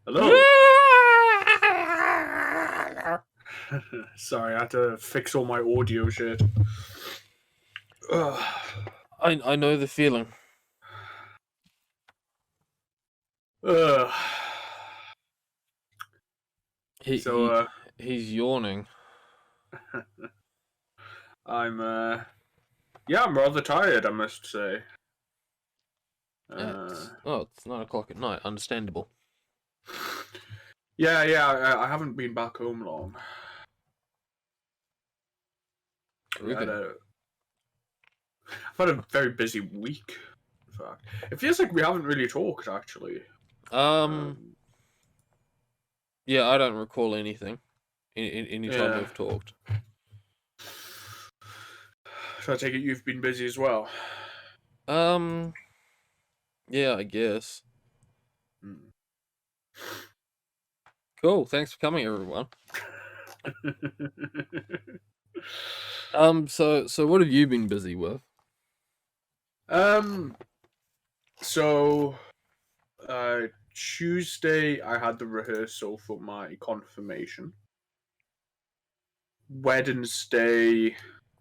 Hello. Sorry, I had to fix all my audio shit. Ugh. I know the feeling. Ugh. He So, he he's yawning. I'm I'm rather tired, I must say. It's 9 o'clock at night. Understandable. I haven't been back home long. I've had a very busy week. In fact, it feels like we haven't really talked actually. Yeah, I don't recall anything. Any time Yeah. we've talked. So I take it you've been busy as well. Yeah, I guess. Hmm. Cool. Thanks for coming, everyone. So what have you been busy with? um. So, Tuesday I had the rehearsal for my confirmation. Wednesday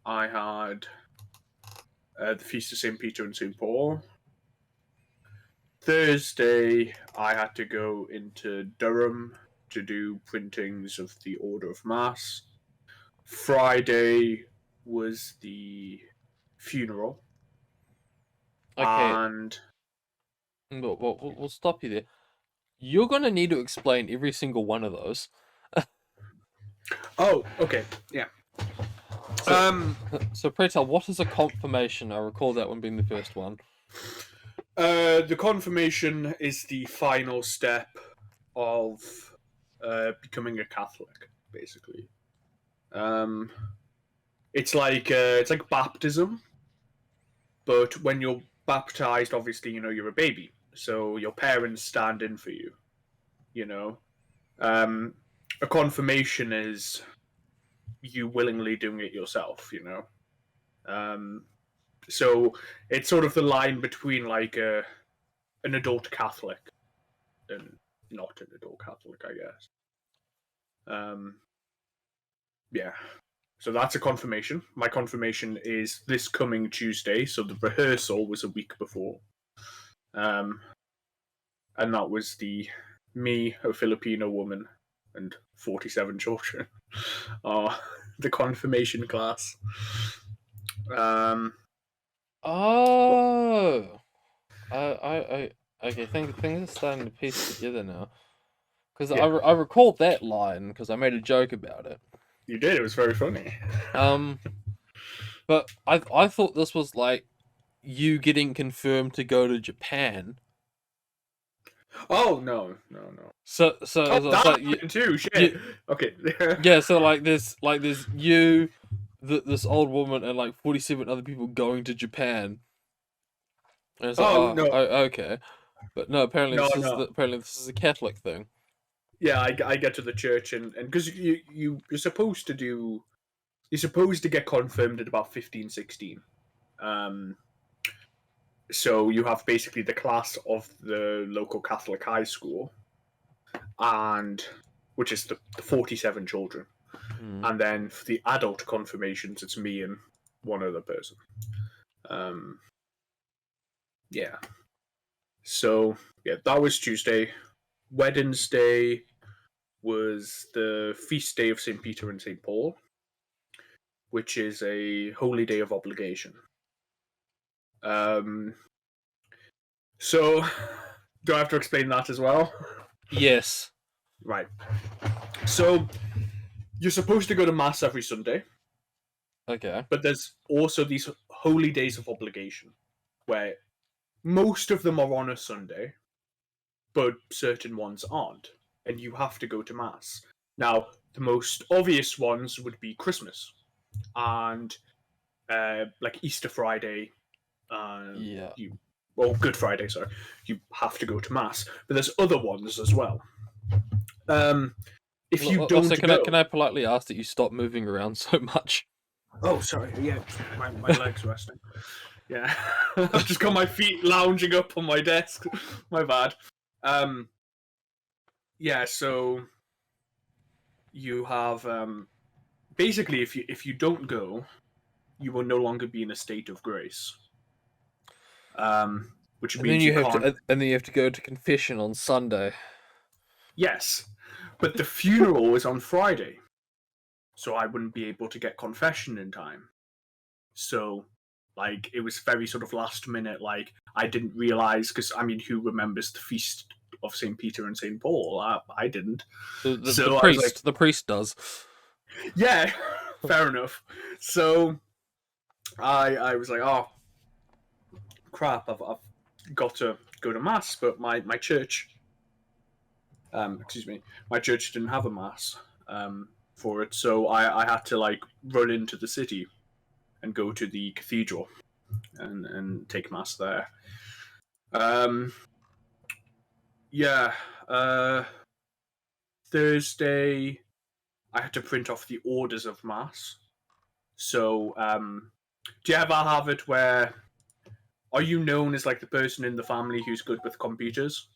I had the Feast of St. Peter and St. Paul. Thursday I had to go into Durham to do printings of the Order of Mass. Friday was the funeral. Okay, And we'll stop you there. You're gonna need to explain every single one of those. oh, okay, yeah. So, so pray tell, what is a confirmation? I recall that one being the first one. The confirmation is the final step of becoming a Catholic, basically. Um, it's like baptism, but when you're baptized, obviously, you're a baby, so your parents stand in for you. You know, um, a confirmation is you willingly doing it yourself. Um, so it's sort of the line between like an adult Catholic and not an adult Catholic, I guess. Um, yeah. So that's a confirmation. My confirmation is this coming Tuesday. So the rehearsal was a week before. And that was me, a Filipino woman, and 47 children. The confirmation class. Um, Oh, okay. Things are starting to piece together now. Because yeah, I recall that line because I made a joke about it. you did. It was very funny. Um, but I thought this was like you getting confirmed to go to Japan. Oh no, no, no. Oh, So that happened too. Shit. you Okay. yeah. So like there's you, this old woman, and like 47 other people going to Japan. And it's like, Oh no, okay, but no. Apparently no, no. apparently this is a Catholic thing. Yeah, I get to the church and because you're supposed to do you're supposed to get confirmed at about 15, 16. Um, so you have basically the class of the local Catholic high school, and which is the 47 children, Mm. and then for the adult confirmations, it's me and one other person. Um, yeah. So yeah, that was Tuesday. Wednesday was the feast day of St. Peter and St. Paul, which is a holy day of obligation. Um, so, do I have to explain that as well? Yes. Right. So, you're supposed to go to Mass every Sunday, Okay. but there's also these holy days of obligation where most of them are on a Sunday, but certain ones aren't, and you have to go to Mass. Now, the most obvious ones would be Christmas and like Easter Friday. Yeah. You Good Friday, sorry. You have to go to Mass, but there's other ones as well. Um, if you Also, don't can go, I politely ask that you stop moving around so much? oh sorry, yeah, my legs resting. Yeah, I've just got my feet lounging up on my desk. My bad. Um, yeah, so you have basically if you don't go, you will no longer be in a state of grace. Which And then means you you have can't. to, and then you have to go to confession on Sunday. Yes, but the funeral is on Friday, so I wouldn't be able to get confession in time. So, like, it was very sort of last minute. Like, I didn't realize because I mean, who remembers the feast of Saint Peter and Saint Paul? I didn't. The So I was like, priest does. yeah, fair enough. So I was like, oh crap, I've got to go to mass, but my church, excuse me, my church didn't have a mass for it, so I had to like run into the city and go to the cathedral and take mass there. Um, yeah, Thursday I had to print off the orders of mass. So, do you ever have it where are you known as like the person in the family who's good with computers?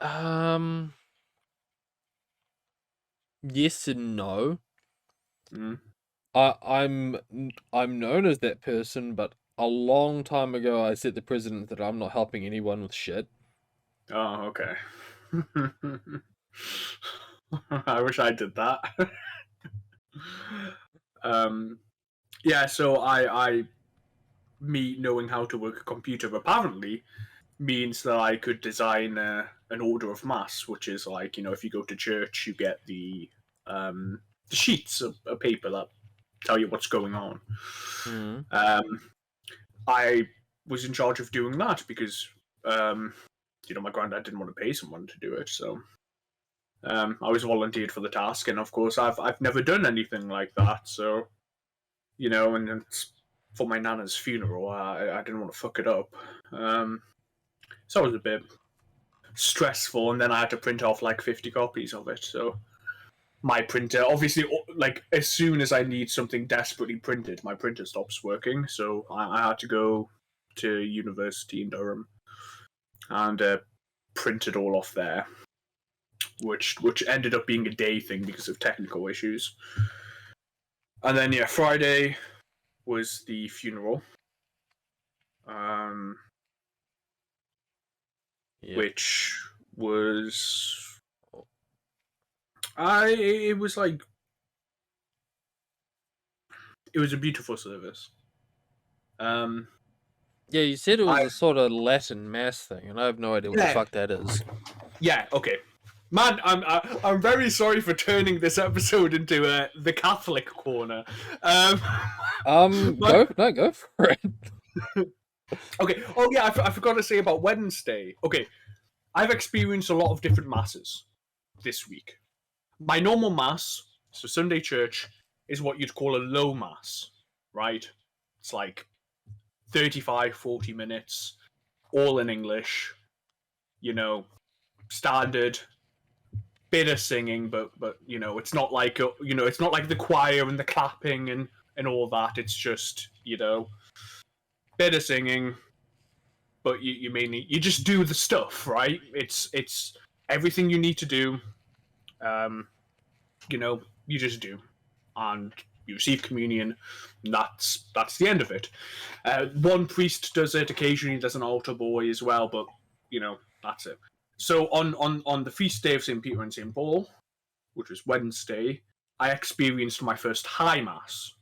Um, yes and no. Mm. I'm known as that person, but a long time ago I said the president that I'm not helping anyone with shit. Oh, okay. I wish I did that. um, yeah, so me knowing how to work a computer apparently means that I could design an order of mass, which is like if you go to church, you get the sheets of paper that tell you what's going on. Mm. Um, I was in charge of doing that because my granddad didn't want to pay someone to do it, so I was volunteered for the task, and of course I've never done anything like that, so and it's for my nana's funeral. I didn't want to fuck it up, so it was a bit stressful, and then I had to print off like 50 copies of it. So my printer, obviously, like as soon as I need something desperately printed, my printer stops working. So I had to go to university in Durham and print it all off there, which ended up being a day thing because of technical issues. And then yeah, Friday was the funeral, um, Yep. which was it was like it was a beautiful service. Um, Yeah, you said it was I a sort of Latin mass thing, and I have no idea what the yeah fuck that is. yeah okay. Man, I'm very sorry for turning this episode into the Catholic corner. But Go for it. okay. Oh yeah, I forgot to say about Wednesday. Okay, I've experienced a lot of different masses this week. My normal mass, so Sunday church, is what you'd call a low mass, right? It's like 35, 40 minutes, all in English, standard, bit of singing, but it's not like it's not like the choir and the clapping and all that. It's just bit of singing, but you mainly you just do the stuff, right? It's everything you need to do. Um, you just do, and you receive communion. And that's the end of it. One priest does it occasionally. There's an altar boy as well, but that's it. So on the feast day of Saint Peter and Saint Paul, which was Wednesday, I experienced my first high mass,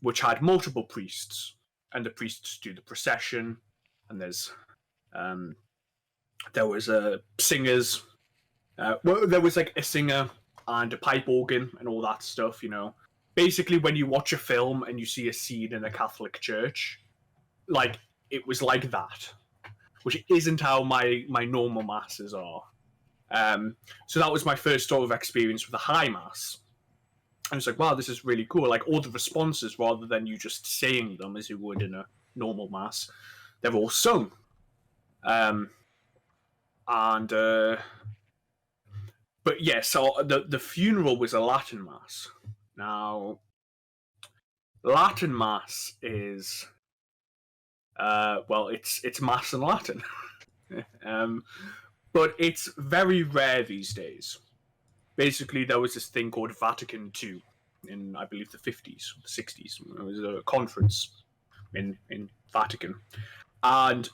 which had multiple priests, and the priests do the procession, and um, there was singers. Well, there was like a singer and a pipe organ and all that stuff. Basically, when you watch a film and you see a scene in a Catholic church, like it was like that, which isn't how my normal masses are. So that was my first sort of experience with a high mass. I was like, wow, this is really cool. Like all the responses, rather than you just saying them as you would in a normal mass, they're all sung. And but yeah, so the funeral was a Latin mass. Now, Latin mass is well, it's mass in Latin. um, but it's very rare these days. Basically, there was this thing called Vatican II in, I believe, the 50s, 60s. It was a conference in Vatican. And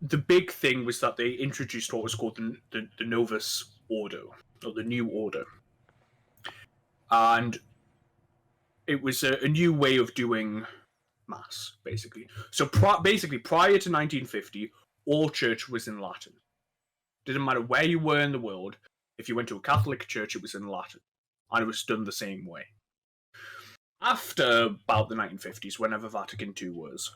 the big thing was that they introduced what was called the Novus Ordo, or the New Order. And it was a new way of doing Mass, basically. So basically, prior to 1950, all church was in Latin. Didn't matter where you were in the world. If you went to a Catholic church, it was in Latin. And it was done the same way. After about the 1950s, whenever Vatican II was,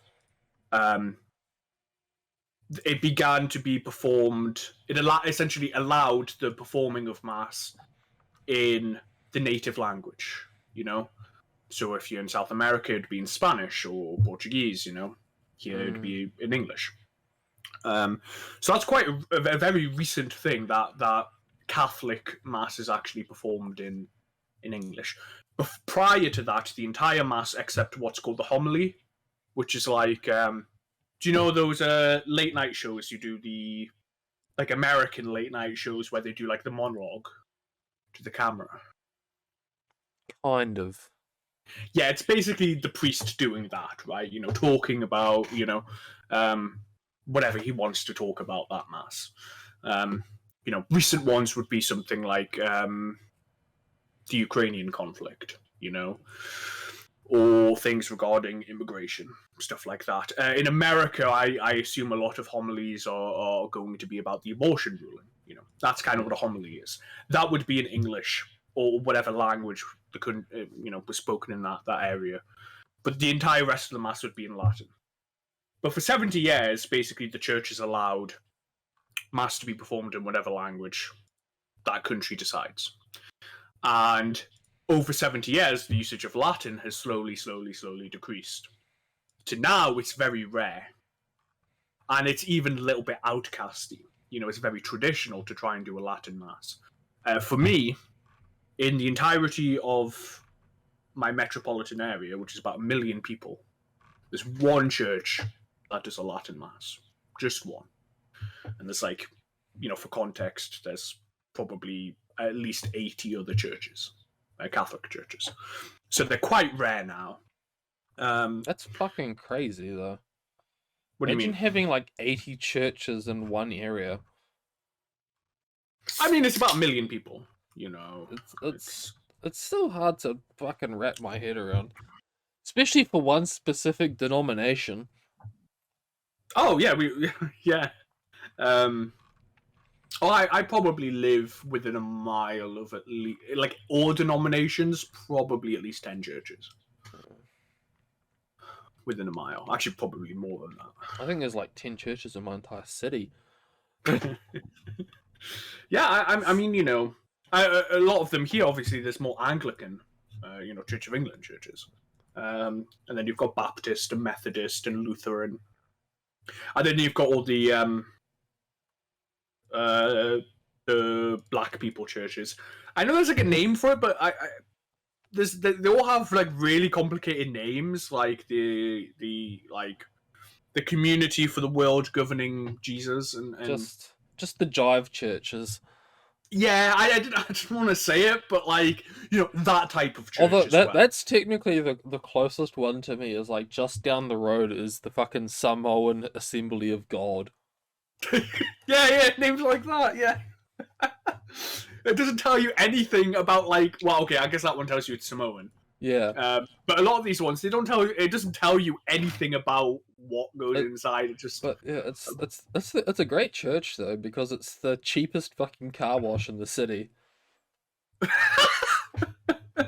it began to be performed. It essentially allowed the performing of Mass in the native language, you know? So if you're in South America, it'd be in Spanish or Portuguese, you know? Here it'd be in English. So that's quite a very recent thing that Catholic Mass is actually performed in English. Prior to that, the entire Mass, except what's called the homily, which is like, do you know those late night shows you do, the like American late night shows where they do like the monologue to the camera? Kind of. Yeah, it's basically the priest doing that, right? You know, talking about, you know, whatever he wants to talk about that Mass. You know, recent ones would be something like the Ukrainian conflict, you know, or things regarding immigration, stuff like that. In America, I assume a lot of homilies are going to be about the abortion ruling. You know, that's kind of what a homily is. That would be in English or whatever language you know, was spoken in that area. But the entire rest of the Mass would be in Latin. But for 70 years, basically, the church has allowed Mass to be performed in whatever language that country decides. And over 70 years, the usage of Latin has slowly decreased. To now, it's very rare. And it's even a little bit outcasty. You know, it's very traditional to try and do a Latin Mass. For me, in the entirety of my metropolitan area, which is about 1 million people, there's one church that does a Latin Mass. Just one. And there's like, you know, for context, there's probably at least 80 other churches, Catholic churches. So they're quite rare now. That's fucking crazy, though. What do you Imagine mean? having like 80 churches in one area. I mean, it's about 1 million people, you know. It's still hard to fucking wrap my head around, especially for one specific denomination. Oh yeah, yeah. I probably live within a mile of at least, like, all denominations, probably at least 10 churches. Within a mile. Actually, probably more than I think there's like 10 churches in my entire city. that. Yeah, I mean, you know, a lot of them here, obviously, there's more Anglican, you know, Church of England churches. And then you've got Baptist and Methodist and Lutheran. And then you've got all the black people churches. I know there's like a name for it, but they all have like really complicated names, like the Community for the World Governing Jesus and just the jive churches. Yeah, I didn't want to say it, but like, you know, that type of church. Although as well. that's technically the closest one to me is like just down the road is the fucking Samoan Assembly of God. yeah, names like that. Yeah. It doesn't tell you anything about, like, well, okay, I guess that one tells you it's Samoan. Yeah. But a lot of these ones, they don't tell you. It doesn't tell you anything about what goes inside. It just. But yeah, it's a great church though because it's the cheapest fucking car wash in the city.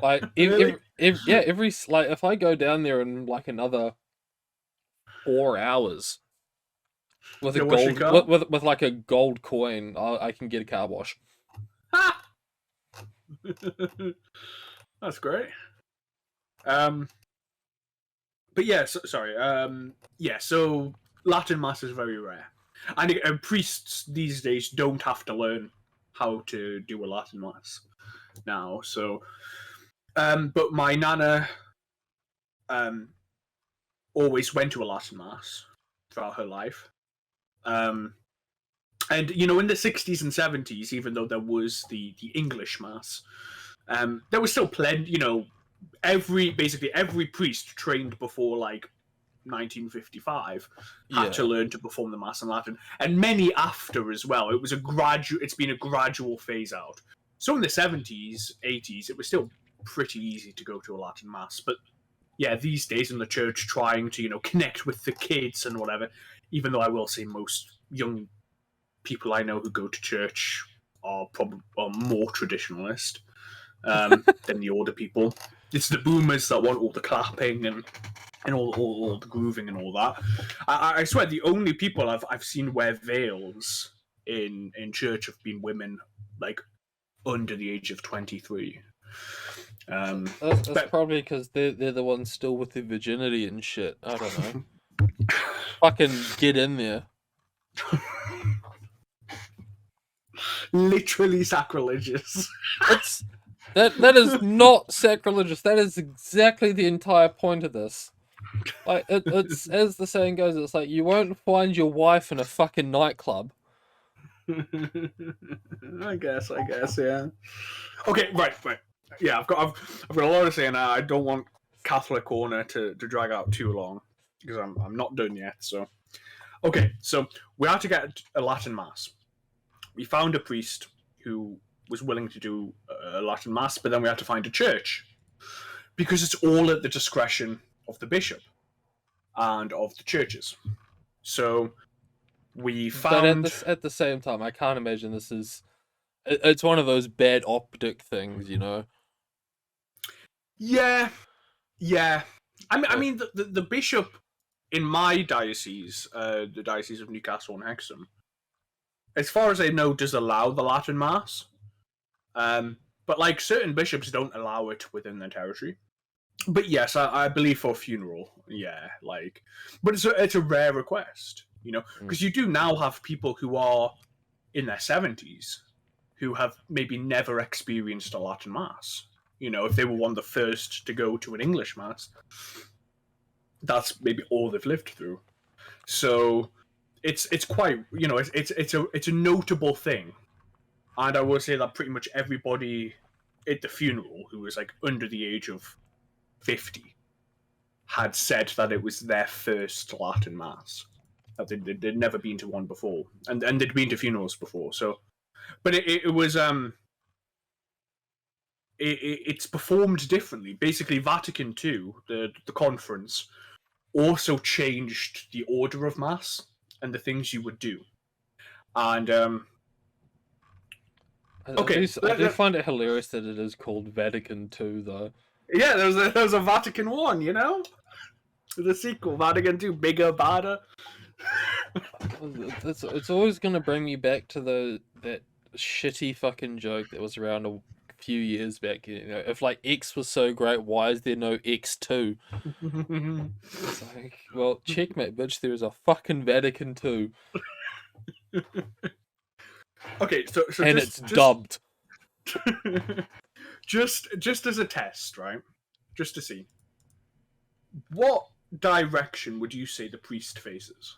Like Really? every like if I go down there in like another 4 hours with a You're washing gold car? with like a gold coin, I can get a car wash. That's great. But yeah, sorry. Yeah, so Latin Mass is very rare, and priests these days don't have to learn how to do a Latin Mass now. So, but my nana, always went to a Latin Mass throughout her life, and And in the 60s and 70s, even though there was the English mass, there was still plenty. Basically every priest trained before like 1955 had to Yeah. learn to perform the mass in Latin, and many after as well. It's been a gradual phase out. So in the 70s, 80s, it was still pretty easy to go to a Latin mass, but yeah, these days in the church, trying to connect with the kids and whatever. Even though I will say most young people I know who go to church are probably more traditionalist than the older people. It's the boomers that want all the clapping and all the grooving and all that. I swear the only people I've seen wear veils in church have been women like under the age of 23. That's But probably because they're the ones still with their virginity and shit. I don't know. Fucking get in there. literally sacrilegious. It's that is not sacrilegious. That is exactly the entire point of this. Like it's as the saying goes, it's like you won't find your wife in a fucking nightclub. I guess, yeah. Okay, right. Yeah, I've got a lot to say now. I don't want Catholic Corner to drag out too long because I'm not done yet. So, okay, so we had to get a Latin mass. We found a priest who was willing to do a Latin mass, but then we had to find a church because it's all at the discretion of the bishop and of the churches. So we But found. at the same time, I can't imagine this is. It's one of those bad optic things, you know. Yeah, yeah. I Like, mean, the bishop in my diocese, the Diocese of Newcastle and Hexham, as far as I know, does allow the Latin Mass. But like certain bishops don't allow it within their territory. But yes, I believe for a funeral, yeah, like, but it's a rare request, because you do now have people who are in their 70s who have maybe never experienced a Latin Mass. If they were one of the first to go to an English Mass, that's maybe all they've lived through. So it's quite it's a notable thing, and I will say that pretty much everybody at the funeral who was like under the age of 50 had said that it was their first Latin Mass. That they'd never been to one before, and they'd been to funerals before. So, but it was it's performed differently. Basically, Vatican II, the conference, also changed the order of mass and the things you would do. And okay, I do find it hilarious that it is called Vatican II, though. yeah, there was a Vatican One, the sequel, Vatican II, bigger, badder. It's always gonna bring me back to that shitty fucking joke that was around a few years back. If like X was so great, why is there no X2? It's like, well, checkmate, bitch. There is a fucking Vatican II, Okay, so and it's dubbed. just as a test, right? Just to see, what direction would you say the priest faces?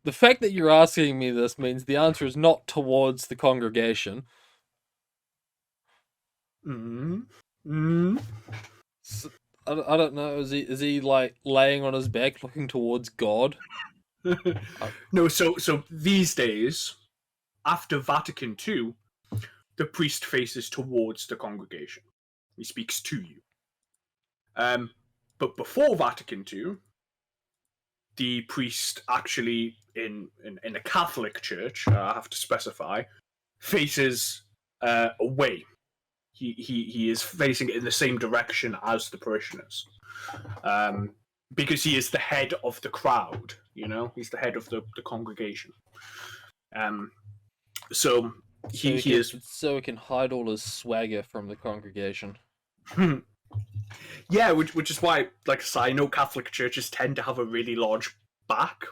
The fact that you're asking me this means the answer is not towards the congregation. Mm-hmm. So, I don't know. Is he like laying on his back, looking towards God? No, so these days, after Vatican II, the priest faces towards the congregation. He speaks to you. But before Vatican II, the priest actually in a Catholic church, I have to specify, faces away. He is facing in the same direction as the parishioners, because he is the head of the crowd. He's the head of the congregation. So he is. So he can hide all his swagger from the congregation. Yeah, which is why, like I say, I know Catholic churches tend to have a really large back,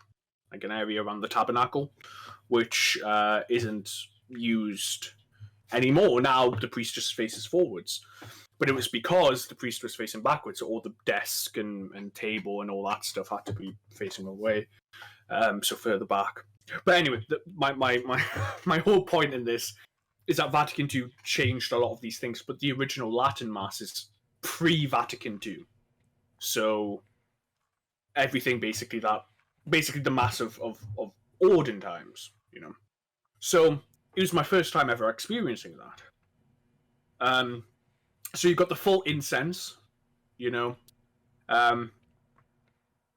like an area around the tabernacle, which isn't used anymore. Now the priest just faces forwards. But it was because the priest was facing backwards, so all the desk and table and all that stuff had to be facing away, so further back. But anyway, my whole point in this is that Vatican II changed a lot of these things, but the original Latin Mass is pre-Vatican II. So everything basically the Mass of olden times, So it was my first time ever experiencing that. So you've got the full incense,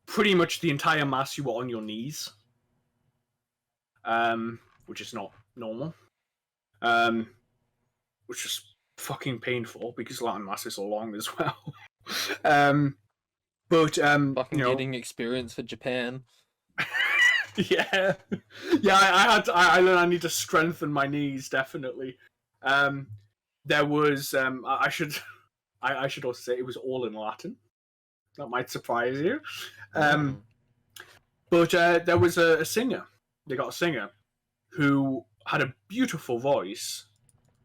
pretty much the entire Mass you were on your knees, which is not normal. Which is fucking painful because Latin masses are long as well. But Fucking getting experience for Japan. yeah, I learned I need to strengthen my knees definitely. There was I should also say it was all in Latin. That might surprise you. But there was a singer. They got a singer who had a beautiful voice.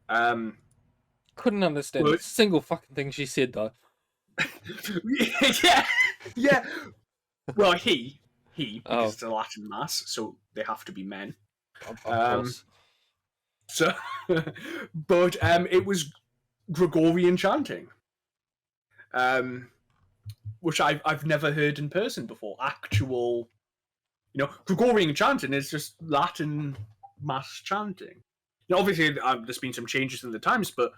Couldn't understand a single fucking thing she said though. yeah. Well, he because it's a Latin mass, so they have to be men. Of course. So, but it was Gregorian chanting, which I've never heard in person before. Actual, Gregorian chanting is just Latin mass chanting. Obviously, there's been some changes in the times, but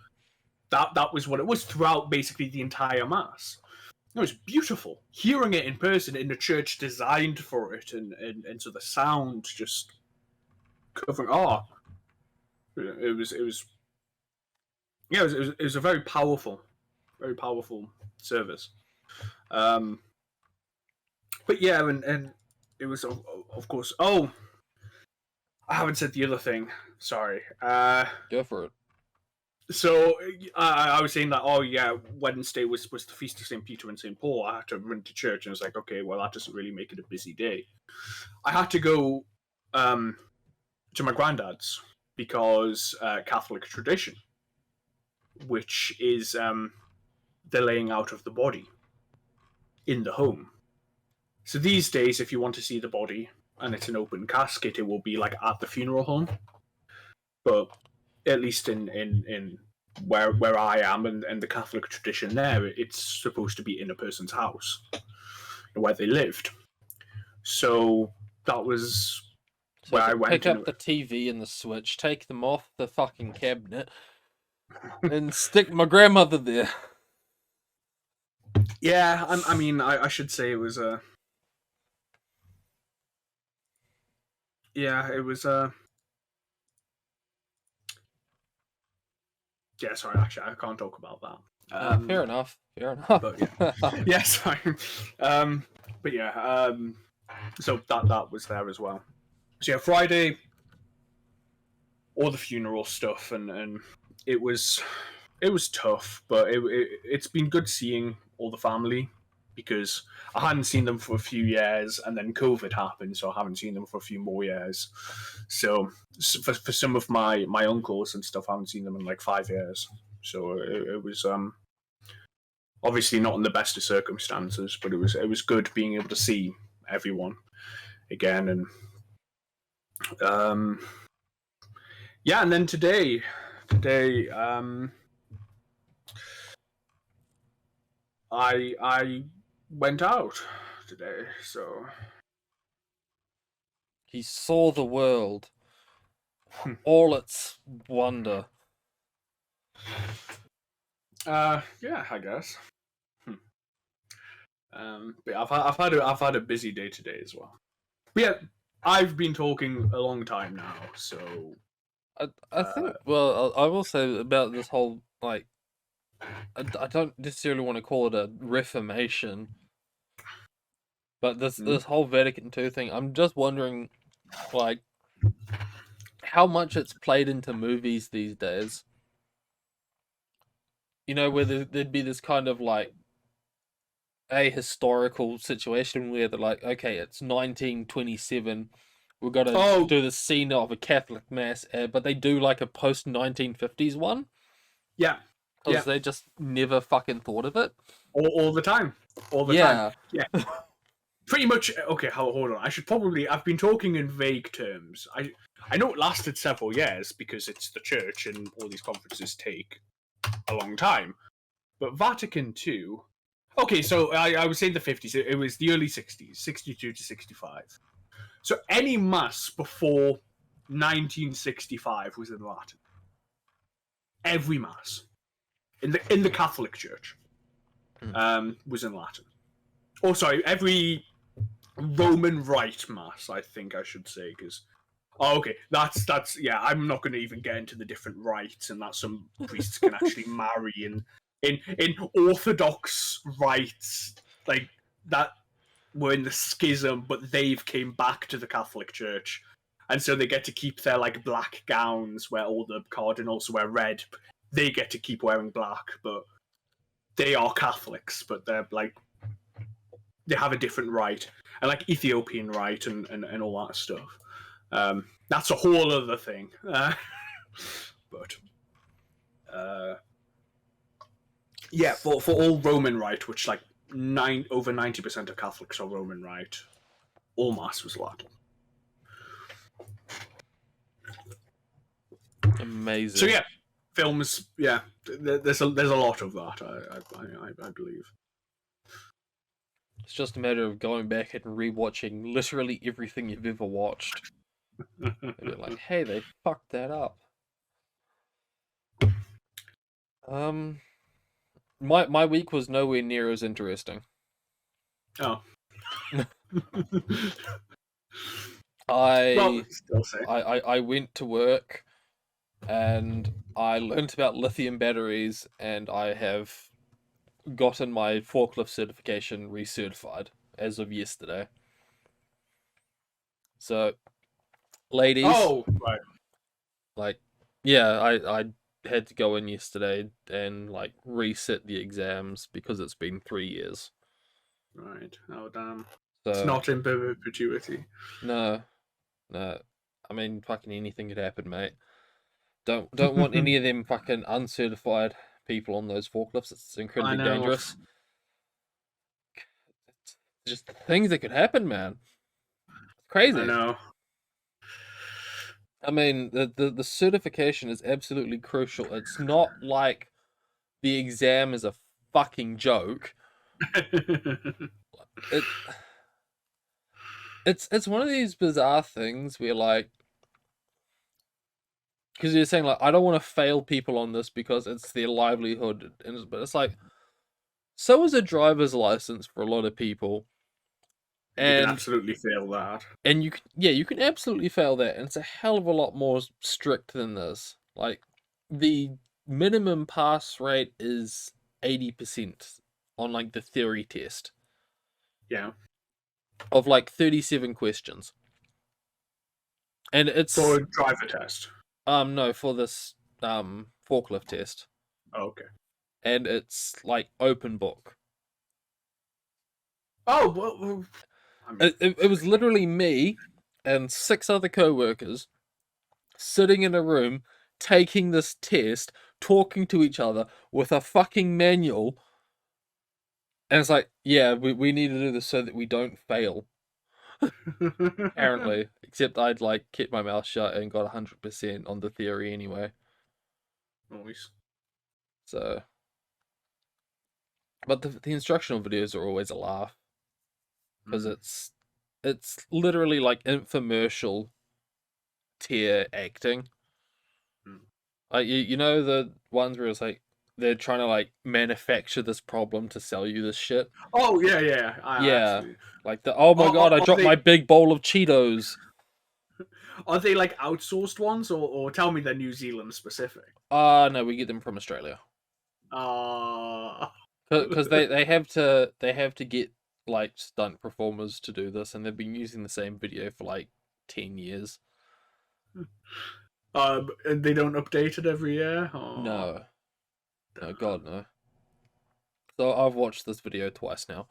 that was what it was throughout basically the entire mass. It was beautiful. Hearing it in person in a church designed for it, and so the sound just covering. It was a very powerful service. But yeah, and it was of course. Oh, I haven't said the other thing. Sorry. Go for it. So I was saying that, Wednesday was the feast of St. Peter and St. Paul. I had to run to church, and I was like, okay, well, that doesn't really make it a busy day. I had to go to my granddad's because Catholic tradition, which is the laying out of the body in the home. So these days, if you want to see the body and it's an open casket, it will be like at the funeral home. But at least in where I am and the Catholic tradition there, it's supposed to be in a person's house where they lived. So that was where I went. Pick up the TV and the switch, take them off the fucking cabinet, and stick my grandmother there. Yeah, I mean, I should say it was a. Yeah, it was a. Yeah, sorry, actually, I can't talk about that. Fair enough. But yeah, sorry. But yeah, so that was there as well. So yeah, Friday, all the funeral stuff, and it was tough, but it's been good seeing all the family because I hadn't seen them for a few years, and then COVID happened, so I haven't seen them for a few more years. So for some of my uncles and stuff, I haven't seen them in like 5 years. So it was obviously not in the best of circumstances, but it was good being able to see everyone again, and yeah, and then today I went out today, so he saw the world, all its wonder. Yeah, I guess. But I've had a busy day today as well. But yeah, I've been talking a long time now, so I think. Well, I will say about this whole like. I don't necessarily want to call it a reformation, but this whole Vatican II thing. I'm just wondering, like, how much it's played into movies these days. Where there'd be this kind of like a historical situation where they're like, okay, it's 1927. We've got to do the scene of a Catholic mass, but they do like a post 1950s one. Yeah. Because they just never fucking thought of it. All the time. All the time. Yeah. Pretty much. Okay, hold on. I've been talking in vague terms. I know it lasted several years because it's the church and all these conferences take a long time. But Vatican II. Okay, so I would say the 50s. It was the early 60s, 62 to 65. So any mass before 1965 was in Latin. Every mass in the Catholic Church was in Latin. Oh, sorry, every Roman Rite mass, I think I should say, because okay, that's yeah. I'm not going to even get into the different rites and that some priests can actually marry in Orthodox rites like that were in the schism, but they've came back to the Catholic Church, and so they get to keep their like black gowns where all the cardinals wear red. They get to keep wearing black, but they are Catholics, but they're like they have a different rite, and like Ethiopian rite and all that stuff. That's a whole other thing. But yeah, for all Roman rite, which like over 90% of Catholics are Roman rite, all mass was Latin. Amazing. So yeah, films. Yeah, there's a lot of that. I believe. It's just a matter of going back and rewatching literally everything you've ever watched. And be like, hey, they fucked that up. My week was nowhere near as interesting. Oh. I went to work and I learned about lithium batteries, and I have gotten my forklift certification recertified as of yesterday. So, ladies, right. Like, yeah, I had to go in yesterday and like resit the exams because it's been 3 years. Right. Oh damn. So, it's not in perpetuity. No. I mean, fucking anything could happen, mate. Don't want any of them fucking uncertified people on those forklifts. It's incredibly dangerous. It's just things that could happen, man. It's crazy. I know. I mean, the certification is absolutely crucial. It's not like the exam is a fucking joke. It's one of these bizarre things where like, because you're saying like, I don't want to fail people on this because it's their livelihood, but it's like, so is a driver's license for a lot of people. And you can absolutely fail that. And you can absolutely fail that, and it's a hell of a lot more strict than this. Like, the minimum pass rate is 80% on like the theory test. Yeah. Of like 37 questions. And it's for a driver test. No, for this forklift test. Oh, okay. And it's like open book. Oh, well, I mean, it was literally me and 6 other co-workers sitting in a room taking this test, talking to each other with a fucking manual. And it's like, yeah, we need to do this so that we don't fail. Apparently. Except I'd like kept my mouth shut and got 100% on the theory anyway. Nice. So, but the instructional videos are always a laugh. Because it's literally like infomercial tier acting. Like, you know the ones where it's like they're trying to like manufacture this problem to sell you this shit. Oh yeah. Actually. Like oh my god, I dropped my big bowl of Cheetos. Are they like outsourced ones, or tell me they're New Zealand specific? No, we get them from Australia. Because they have to get like stunt performers to do this, and they've been using the same video for like 10 years. And they don't update it every year? No, God, no. So I've watched this video twice now.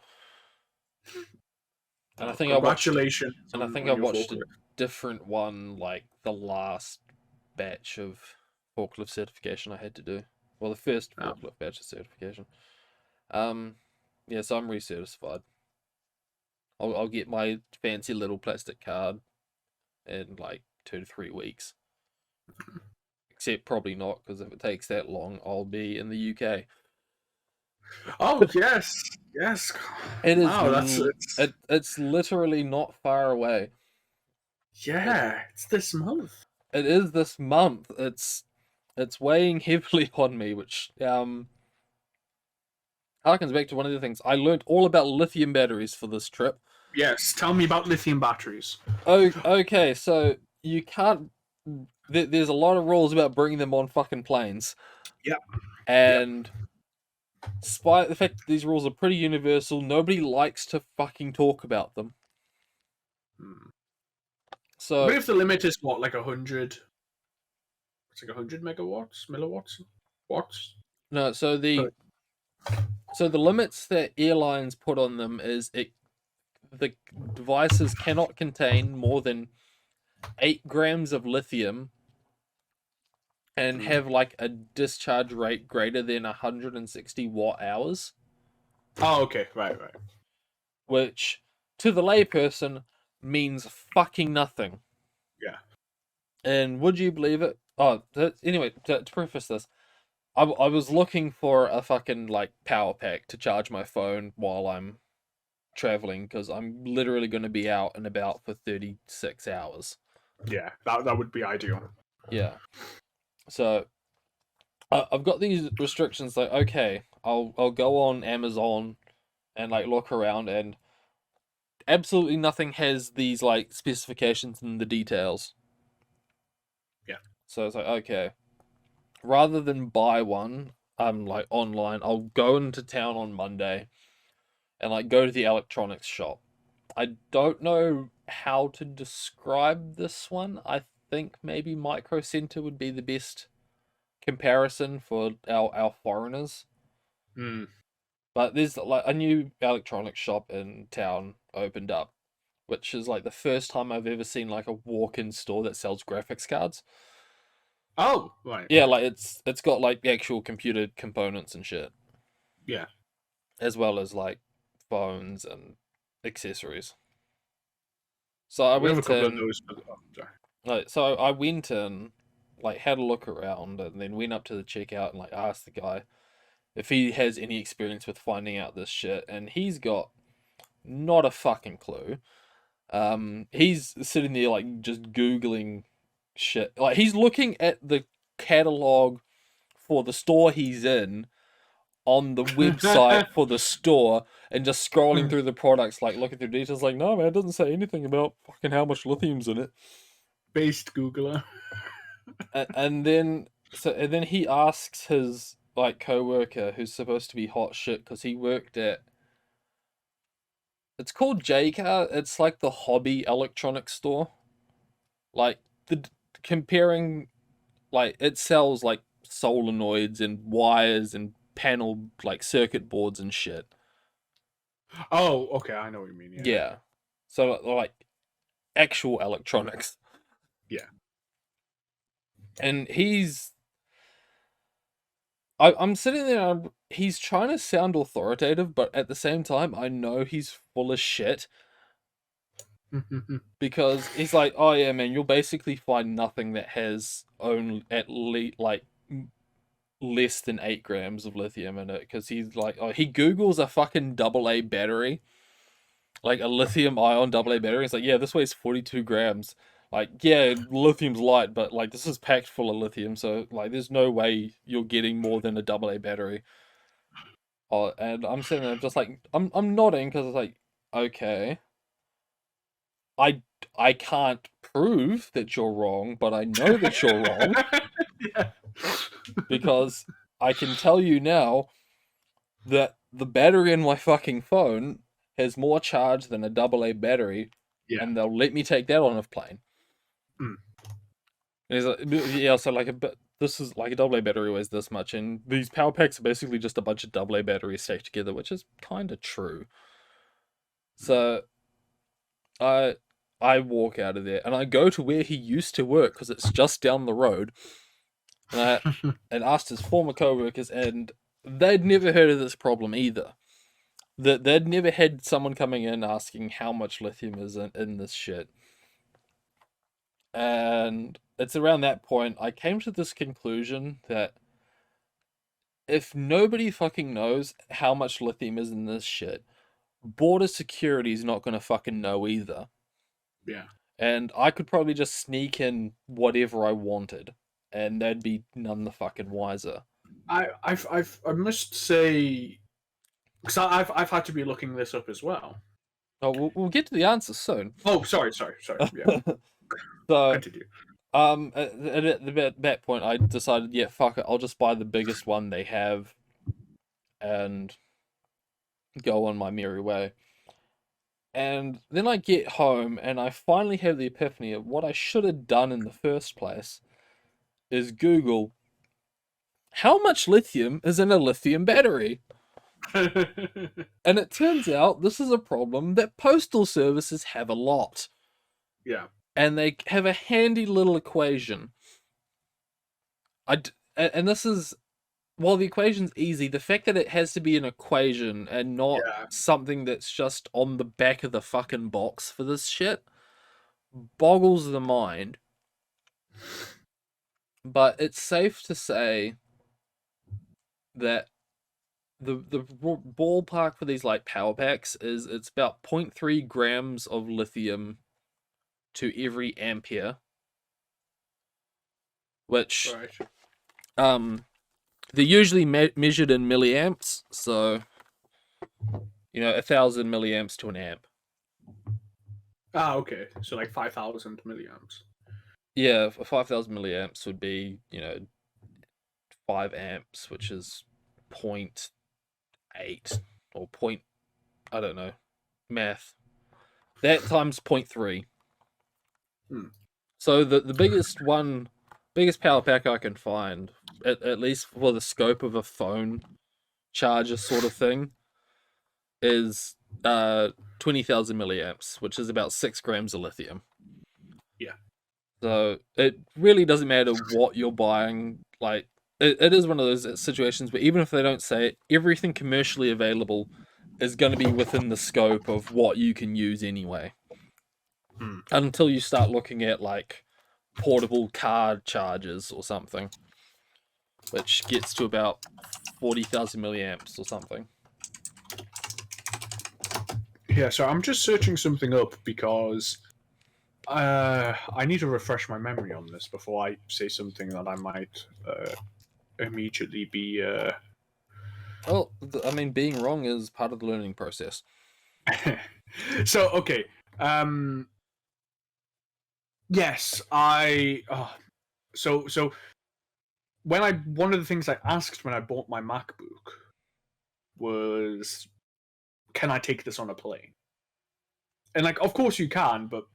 And I think congratulations. I watched a different one like the last batch of forklift certification I had to do. Well, the first Oh. Forklift Battery certification. Yeah, so I'm recertified. I'll get my fancy little plastic card in like 2 to 3 weeks. Except probably not, because if it takes that long, I'll be in the UK. Oh yes, yes. It is. Wow, It's literally not far away. It's this month. It is this month. It's weighing heavily on me, which harkens back to one of the things I learned all about lithium batteries for this trip. Yes, tell me about lithium batteries. Oh, okay. So you can't. There's a lot of rules about bringing them on fucking planes. Yep. And despite the fact that these rules are pretty universal, nobody likes to fucking talk about them. So, But if the limit is what, like 100? It's like 100 megawatts, milliwatts, watts. no, so the limits that airlines put on them is the devices cannot contain more than 8 grams of lithium and have like a discharge rate greater than 160 watt hours. Oh, okay, right. Which to the layperson means fucking nothing. Yeah. And would you believe it? Oh, anyway, to preface this, I was looking for a fucking like power pack to charge my phone while I'm traveling, because I'm literally going to be out and about for 36 hours. Yeah, that would be ideal. Yeah. So I've got these restrictions. Like, okay, I'll go on Amazon and like look around, and absolutely nothing has these like specifications and the details. Yeah. So it's like, okay, rather than buy one, like online, I'll go into town on Monday and like go to the electronics shop. I don't know how to describe this one. I think maybe Micro Center would be the best comparison for our foreigners. Hmm. But there's like a new electronics shop in town opened up, which is like the first time I've ever seen like a walk-in store that sells graphics cards. Oh, right. Yeah, like it's got like actual computer components and shit, Yeah. as well as like phones and accessories. So I We have a went couple of in, those, but sorry. like, so I went in, like had a look around, and then went up to the checkout and like asked the guy if he has any experience with finding out this shit, and he's got not a fucking clue. He's sitting there like just googling shit. Like he's looking at the catalog for the store he's in on the website for the store and just scrolling through the products, like looking through details. Like, no man, it doesn't say anything about fucking how much lithium's in it. Based Googler. And then he asks his like coworker, who's supposed to be hot shit because he worked at. It's called JCar. It's like the hobby electronics store. Like the comparing, like it sells like solenoids and wires and panel like circuit boards and shit. Oh, okay, I know what you mean. Yeah. Yeah. So like actual electronics. Yeah. And I'm sitting there, he's trying to sound authoritative, but at the same time, I know he's full of shit. Because he's like, oh yeah, man, you'll basically find nothing that has only at least like less than 8 grams of lithium in it. Because he's like, oh, he Googles a fucking AA battery, like a lithium ion AA battery. It's like, yeah, this weighs 42 grams. Like, yeah, lithium's light, but like this is packed full of lithium, so like there's no way you're getting more than a AA battery. Oh, and I'm sitting there just like I'm nodding because it's like, okay, I I can't prove that you're wrong, but I know that you're wrong Yeah. because I can tell you now that the battery in my fucking phone has more charge than a AA battery, Yeah. and they'll let me take that on a plane. Mm. And he's like, yeah, so like this is like a AA battery weighs this much, and these power packs are basically just a bunch of AA batteries stacked together, which is kind of true. So I walk out of there and I go to where he used to work because it's just down the road. And asked his former co-workers, and they'd never heard of this problem either. That they'd never had someone coming in asking how much lithium is in this shit. And it's around that point I came to this conclusion that if nobody fucking knows how much lithium is in this shit, border security is not going to fucking know either. Yeah. And I could probably just sneak in whatever I wanted, and they'd be none the fucking wiser. I must say, because I've had to be looking this up as well. Oh, we'll get to the answer soon. Oh, sorry. Yeah, So, continue. at that point, I decided, yeah, fuck it, I'll just buy the biggest one they have, and go on my merry way. And then I get home, and I finally have the epiphany of what I should have done in the first place is Google how much lithium is in a lithium battery. And it turns out this is a problem that postal services have a lot. Yeah. And they have a handy little equation. And this is, while the equation's easy, the fact that it has to be an equation and not Yeah. something that's just on the back of the fucking box for this shit boggles the mind. But it's safe to say that the ballpark for these like power packs is it's about 0.3 grams of lithium to every ampere, which Right. they're usually measured in milliamps, so 1,000 milliamps to an amp. Ah, okay. So like 5,000 milliamps. Yeah, 5,000 milliamps would be 5 amps, which is 0.8 or point, I don't know, math. That times 0.3. Hmm. So the biggest power pack I can find, at least for the scope of a phone charger sort of thing, is 20,000 milliamps, which is about 6 grams of lithium. Yeah. So it really doesn't matter what you're buying. Like it is one of those situations where even if they don't say it, everything commercially available is going to be within the scope of what you can use anyway. Hmm. Until you start looking at like portable car chargers or something, which gets to about 40,000 milliamps or something. Yeah, so I'm just searching something up because I need to refresh my memory on this before I say something that I might immediately be. Well, I mean, being wrong is part of the learning process. So okay, yes, so when I one of the things I asked when I bought my MacBook was, can I take this on a plane? And like, of course you can, but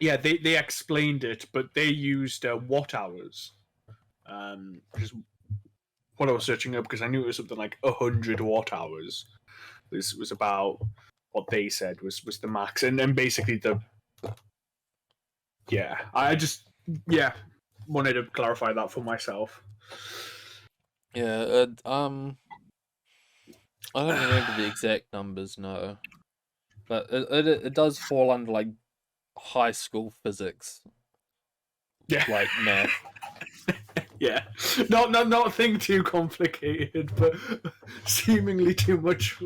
yeah, they explained it, but they used watt hours, which is what I was searching up because I knew it was something like 100 watt hours. This was about what they said was the max, and then basically I just wanted to clarify that for myself. Yeah, I don't remember the exact numbers, no, but it does fall under like high school physics, Yeah. like math. Yeah, not a thing too complicated, but seemingly too much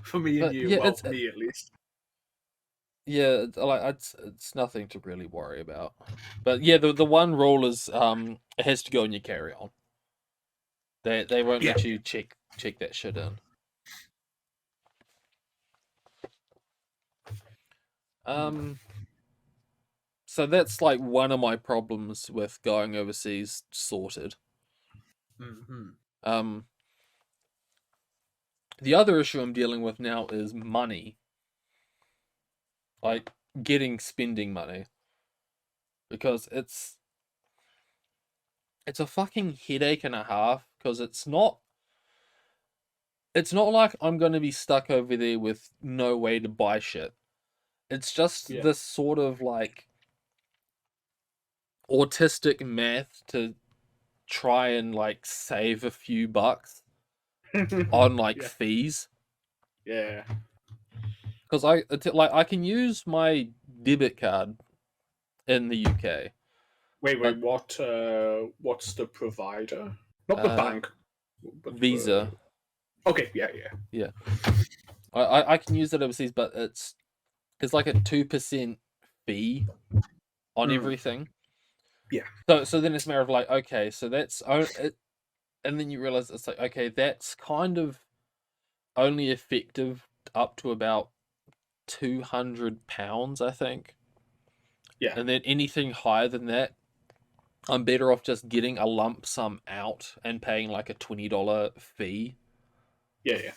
for me and But you. yeah, Well, me at least. yeah, like it's nothing to really worry about. But yeah, the one rule is it has to go in your carry on. They won't Yeah. let you check that shit in. Um, so that's like one of my problems with going overseas sorted. Mm-hmm. Um, the other issue I'm dealing with now is money, like spending money, because it's a fucking headache and a half because it's not like I'm going to be stuck over there with no way to buy shit. It's just Yeah. this sort of like autistic math to try and like save a few bucks on like Yeah. fees. Yeah. Because I can use my debit card in the UK, Wait, but what? What's the provider? Not the uh, bank, but Visa, okay, yeah, yeah. yeah, I can use it overseas, but it's like a 2% fee on Mm, everything. yeah, So then it's more of like, okay, so that's it, and then you realize it's like, okay, that's kind of only effective up to about £200, I think, yeah, and then anything higher than that, I'm better off just getting a lump sum out and paying like a $20 fee. yeah, yeah.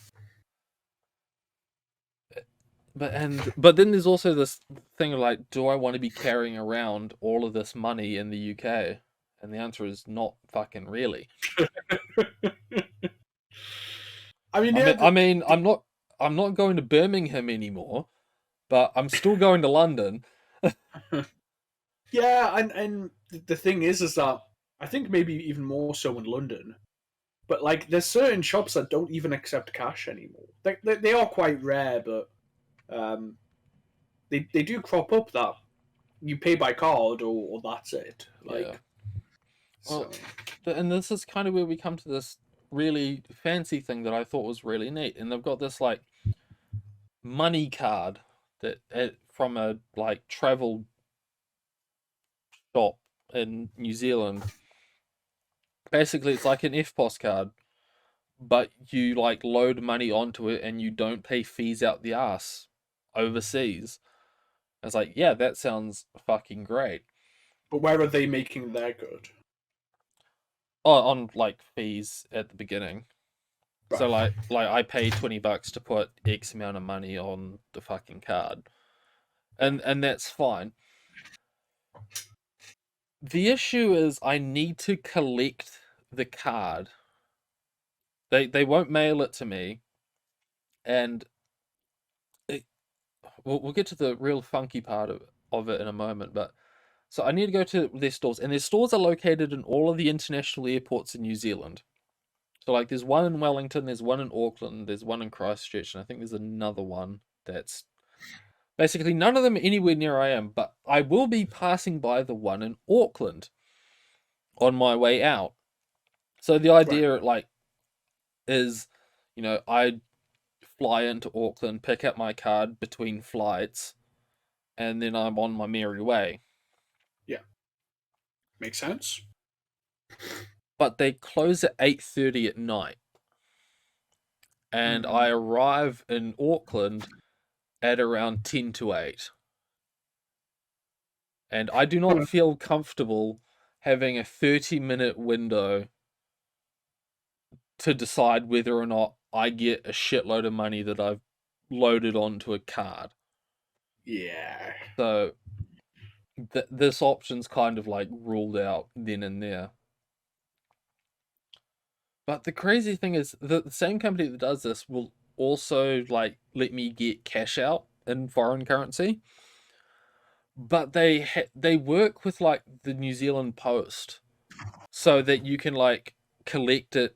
But then there's also this thing of like, do I want to be carrying around all of this money in the UK? And the answer is not fucking really. I mean, I yeah, mean, I mean, I'm not going to Birmingham anymore, but I'm still going to London. yeah, and the thing is that I think maybe even more so in London. But like, there's certain shops that don't even accept cash anymore. They are quite rare, but um, they do crop up that you pay by card or that's it. Yeah. Like, so Well, and this is kind of where we come to this really fancy thing that I thought was really neat. And they've got this like money card from a like travel shop in New Zealand. Basically, it's like an FPOS card, but you like load money onto it and you don't pay fees out the ass overseas. It's like, yeah, that sounds fucking great. but where are they making their good? Oh, on like fees at the beginning. So Right. like I pay $20 to put X amount of money on the fucking card. Yeah. And that's fine. The issue is I need to collect the card. They won't mail it to me, and it, we'll get to the real funky part of it in a moment, but so I need to go to their stores, and their stores are located in all of the international airports in New Zealand. So like there's one in Wellington, there's one in Auckland, there's one in Christchurch, and I think there's another one that's basically none of them anywhere near I am, but I will be passing by the one in Auckland on my way out. So the Right. idea like is, I fly into Auckland, pick up my card between flights, and then I'm on my merry way. Yeah. Makes sense. But they close at 8:30 at night, and I Mm. arrive in Auckland at around 10 to 8. And I do not feel comfortable having a 30-minute window to decide whether or not I get a shitload of money that I've loaded onto a card. Yeah. So this option's kind of like ruled out then and there. But the crazy thing is the same company that does this will also like let me get cash out in foreign currency, but they work with like the New Zealand Post so that you can like collect it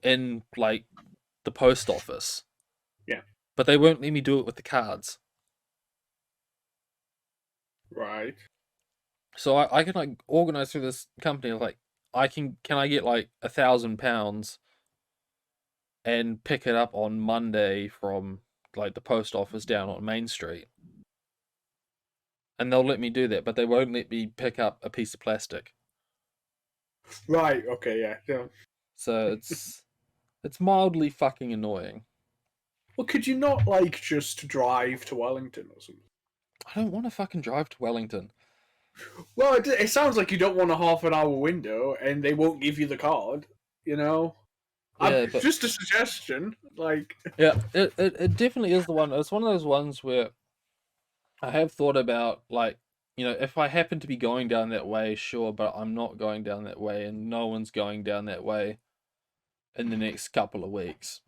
in like the post office, Yeah. but they won't let me do it with the cards. Right. So I can like organize through this company like can I get like £1,000 and pick it up on Monday from like the post office down on Main Street, and they'll let me do that, but they won't let me pick up a piece of plastic. Right. Okay. Yeah. Yeah. So it's mildly fucking annoying. Well, could you not like just drive to Wellington or something? I don't want to fucking drive to Wellington. Well, it sounds like you don't want a half an hour window, and they won't give you the card. You know, Yeah, but just a suggestion. Like, yeah, it definitely is the one. It's one of those ones where I have thought about like, if I happen to be going down that way, sure, but I'm not going down that way, and no one's going down that way in the next couple of weeks.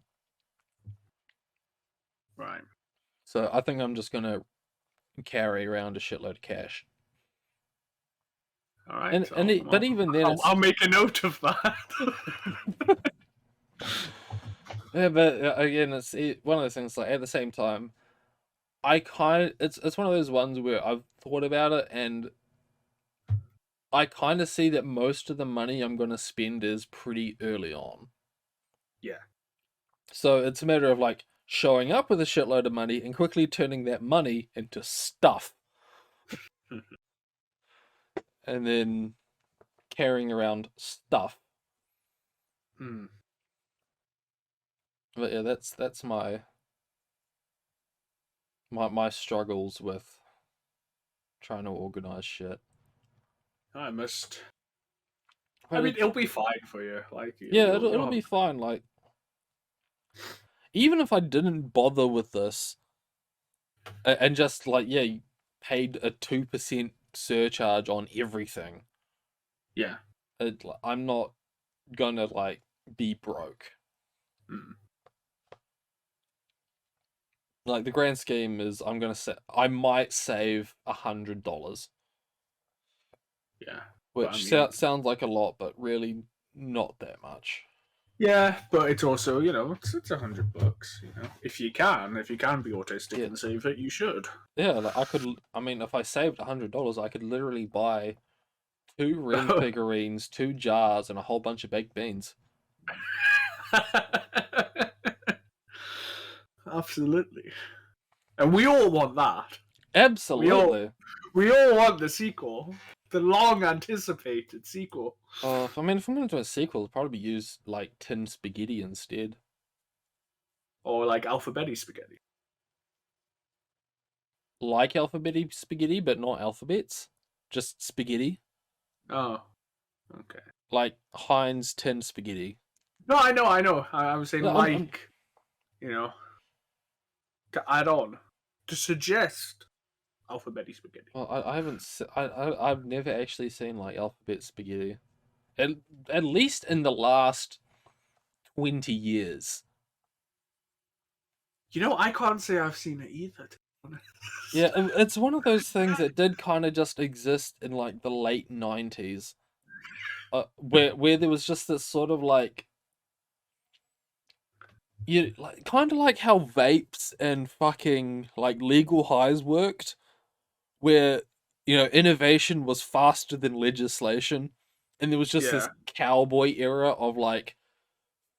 right. So I think I'm just gonna carry around a shitload of cash. All right. But even then, I'll make a note of that. yeah. But again, it's one of those things. Like at the same time, it's one of those ones where I've thought about it, and I kind of see that most of the money I'm going to spend is pretty early on. Yeah. So it's a matter of like showing up with a shitload of money and quickly turning that money into stuff, and then carrying around stuff. Hmm. But yeah, that's my struggles with trying to organize shit. I must. I But mean, it'll be fine for you. Like yeah, you'll it'll have. be fine. Like even if I didn't bother with this and just like yeah, paid a 2% surcharge on everything, Yeah. I'm not gonna like be broke. Mm. Like the grand scheme is, I'm gonna say I might save $100, Yeah. But I which mean, sounds like a lot, but really not that much. yeah. But it's also it's $100. If you can be autistic Yeah, and save it, you should. yeah. Like I could. I mean, if I saved $100, I could literally buy 2 Ren figurines, 2 jars, and a whole bunch of baked beans. Absolutely. And we all want that. We all Absolutely. we all want the sequel, the long anticipated sequel. If I'm gonna do a sequel, I'd probably use like tin spaghetti instead. Or like alphabetti spaghetti. Like alphabet spaghetti, but not alphabets, just spaghetti. Oh, okay. Like Heinz tin spaghetti. No, I know. I was saying No, you know, to add on, to suggest alphabetti spaghetti. well, I haven't. I've never actually seen like alphabet spaghetti. At, at least in the last 20 years. I can't say I've seen it either. To be honest. Yeah, it's one of those things that did kind of just exist in like the late 90s. Where there was just this sort of like you like kind of like how vapes and fucking like legal highs worked, where innovation was faster than legislation, and there was just this Yeah, cowboy era of like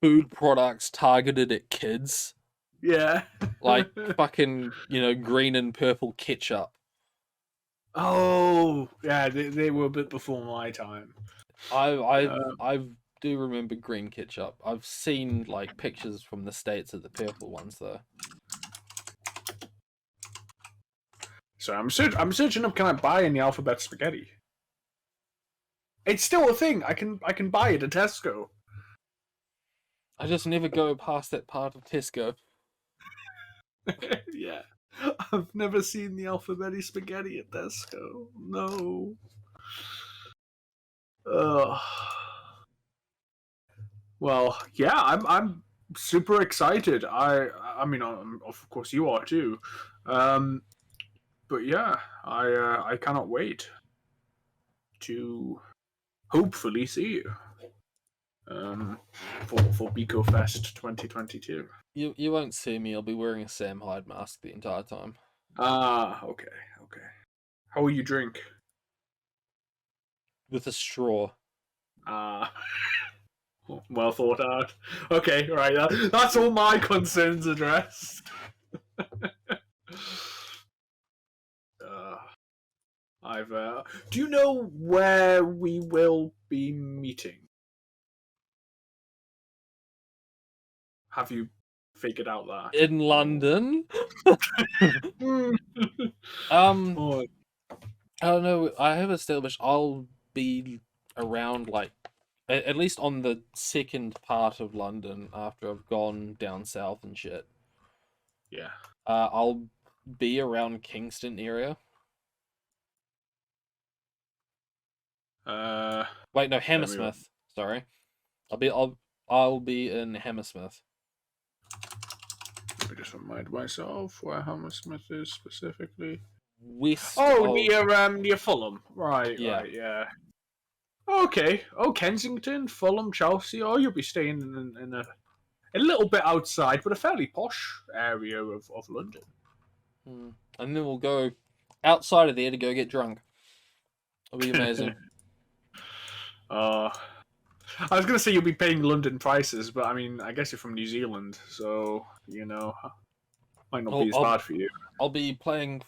food products targeted at kids, yeah. like fucking green and purple ketchup. Oh, yeah. They were a bit before my time. I do remember green ketchup. I've seen like pictures from the States of the purple ones though. So I'm searching up. Can I buy any alphabet spaghetti? It's still a thing. I can buy it at Tesco. I just never go past that part of Tesco. Yeah. I've never seen the alphabetti spaghetti at Tesco. No. Ugh. Well, yeah, I'm super excited. I mean, of course you are too. Um, but yeah, I cannot wait to hopefully see you for Pico Fest 2022. You won't see me. I'll be wearing a Sam Hyde mask the entire time Ah, okay, okay. How will you drink? with a straw. Ah, well thought out. Okay, right. That's all my concerns addressed. uh, I've. Do you know where we will be meeting? Have you figured out that? In London. Mm. um, Oh, I don't know. I have established I'll be around like at least on the second part of London after I've gone down south and shit. yeah. I'll be around Kingston area. Uh, Wait, no, let me Hammersmith. Sorry, I'll be in Hammersmith. just remind myself where Hammersmith is specifically. West Oh, of near Fulham. Right, yeah. right, yeah. Okay. Oh, Kensington, Fulham, Chelsea. Oh, you'll be staying in a little bit outside, but a fairly posh area of London. And then we'll go outside of there to go get drunk. It'll be amazing. I was gonna say you'll be paying London prices, but I mean, I guess you're from New Zealand, so might not I'll, be as I'll bad for you. I'll be paying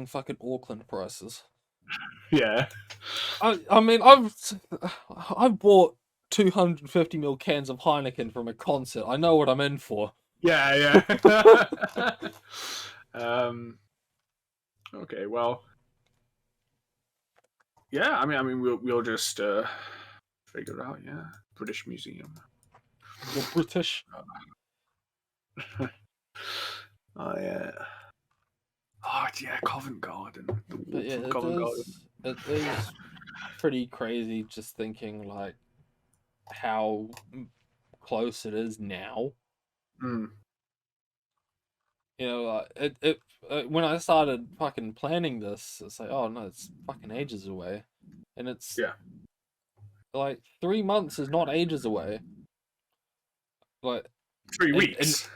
fucking Auckland prices. Yeah. I mean I've bought 250 ml cans of Heineken from a concert. I know what I'm in for. Yeah, yeah. Okay, well, yeah. I mean, we'll just figure it out. Yeah, British Museum. You're British. Oh yeah. Oh yeah, Covent Garden. The But walk yeah, from Covent Garden. it is pretty crazy just thinking like how close it is now. Mm, You know, it when I started fucking planning this, it's like, oh no, it's fucking ages away, and it's yeah, like 3 months is not ages away. Like, three and weeks.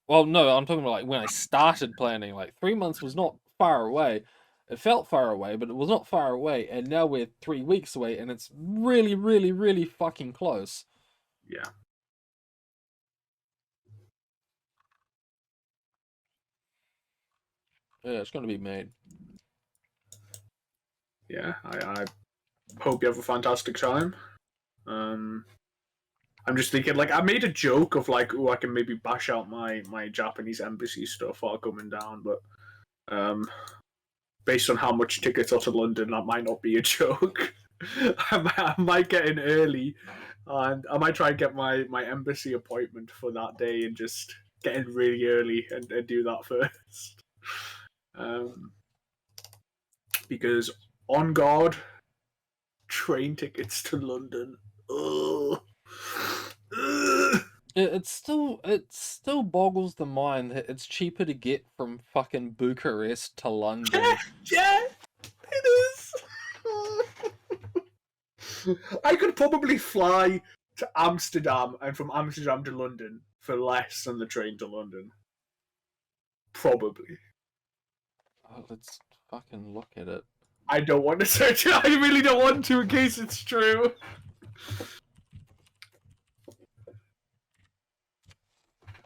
well, no, I'm talking about like when I started planning. Like 3 months was not far away. It felt far away, but it was not far away. And now we're 3 weeks away, and it's really, really, really fucking close. Yeah, Yeah, it's gonna be made. yeah. I hope you have a fantastic time. Um, I'm just thinking, like, I made a joke of like, oh, I can maybe bash out my Japanese embassy stuff while coming down, but based on how much tickets are to London, that might not be a joke. I might get in early, and I might try and get my embassy appointment for that day and just get in really early and do that first. Um, because on guard, train tickets to London. Ugh. Ugh. It still boggles the mind that it's cheaper to get from fucking Bucharest to London. Yeah, it is. I could probably fly to Amsterdam and from Amsterdam to London for less than the train to London. Probably. Oh, let's fucking look at it. I don't want to search it. I really don't want to in case it's true.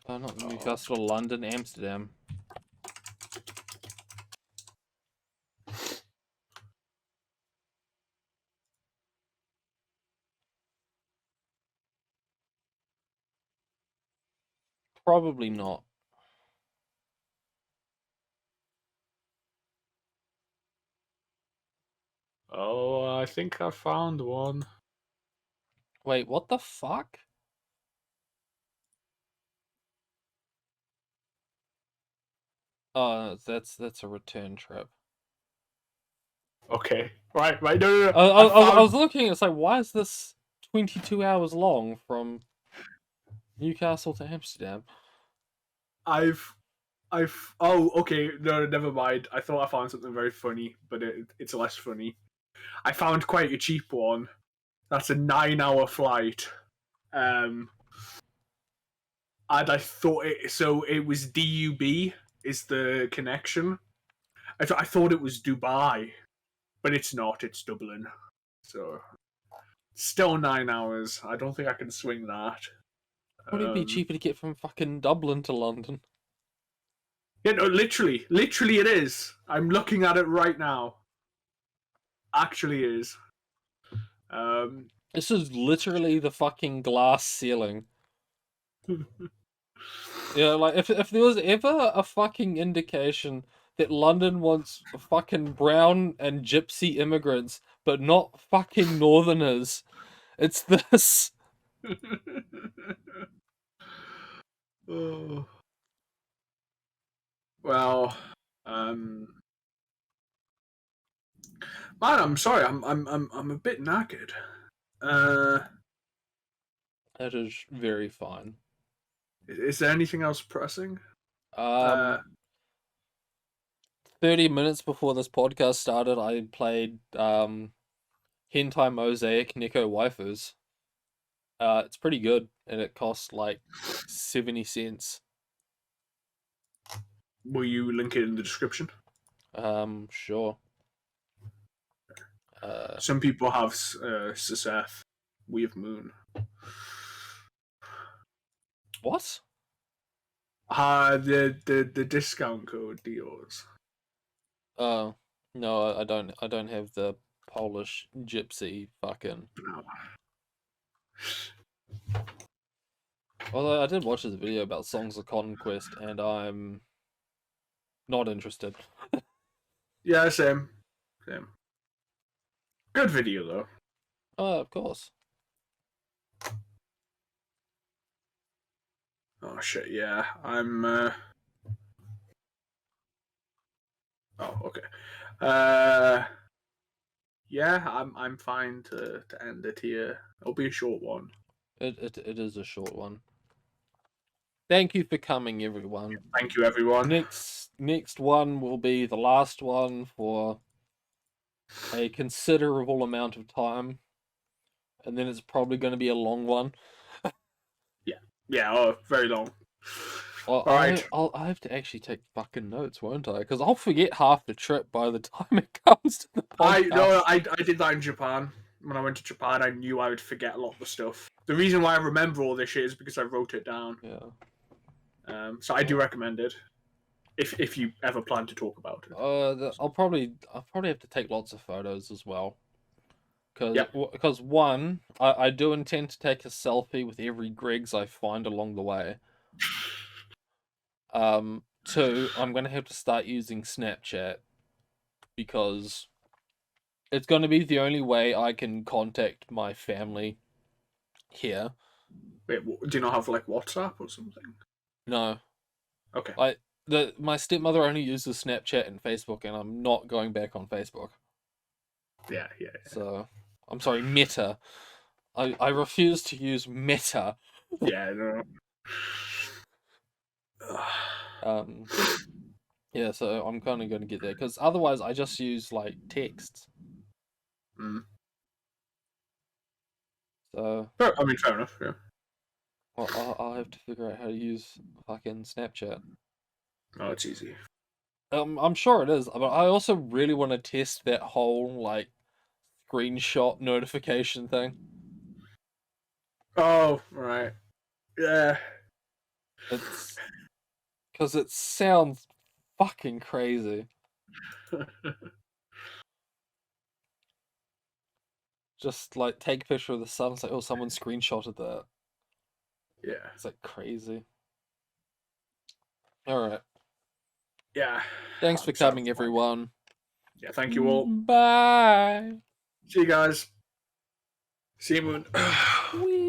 Oh, not Newcastle, London, Amsterdam. Probably not. Oh, I think I found one. Wait, what the fuck? Oh, that's a return trip. Okay. Right, right. No, no, no. I was looking. It's like, why is this 22 hours long from Newcastle to Amsterdam? I've. Oh, okay. No, never mind. I thought I found something very funny, but it's less funny. I found quite a cheap one. That's a 9-hour flight. Um, and I thought it was DUB is the connection. I thought it was Dubai, but it's not. It's Dublin. So still 9 hours. I don't think I can swing that. Would it be cheaper to get from fucking Dublin to London? Yeah, no, literally, it is. I'm looking at it right now. Actually, is. Um, This is literally the fucking glass ceiling. Yeah, like if there was ever a fucking indication that London wants fucking brown and gypsy immigrants, but not fucking northerners, it's this. oh. Well, um, man, I'm sorry. I'm a bit knackered. Uh, That is very fine. is there anything else pressing? Um, 30 minutes before this podcast started, I played hentai mosaic Neko waifus. It's pretty good, and it costs like 70 cents. Will you link it in the description? Sure. Some people have Siseth. We have Moon. What? The discount code deals. Oh, no, I don't. I don't have the Polish gypsy fucking. Although I did watch this video about Songs of Conquest, and I'm not interested. Yeah, same. Good video though. Of course. Oh shit! Yeah, I'm. Oh, okay. Yeah, I'm fine to end it here. It'll be a short one. It is a short one. Thank you for coming, everyone. Thank you, everyone. Next one will be the last one for a considerable amount of time, and then it's probably going to be a long one. Yeah, very long. Well, All right. I have to actually take fucking notes, won't I? Because I'll forget half the trip by the time it comes to the podcast. I did that in Japan. When I went to Japan, I knew I would forget a lot of the stuff. The reason why I remember all this shit is because I wrote it down. Yeah. So I do recommend it. If you ever plan to talk about it. I'll probably have to take lots of photos as well. Yep. Because one, I do intend to take a selfie with every Greggs I find along the way. Two, I'm gonna have to start using Snapchat because it's gonna be the only way I can contact my family here. Wait, do you not have like WhatsApp or something? No. Okay. My stepmother only uses Snapchat and Facebook, and I'm not going back on Facebook. Yeah. So, I'm sorry, Meta. I refuse to use Meta. Yeah, no. Yeah, so I'm kind of going to get there because otherwise I just use like texts. So, I mean, fair enough. Yeah. well, I'll have to figure out how to use fucking Snapchat. Oh, it's easy. I'm sure it is, but I also really want to test that whole like screenshot notification thing. Oh, right. Yeah. It's because it sounds fucking crazy. Just like take a picture of the sun. It's like, oh, someone screenshotted that. Yeah. It's like crazy. All right. Yeah. Thanks for coming, everyone. Yeah, thank you all. Bye. See you guys. See you, Moon. Wee.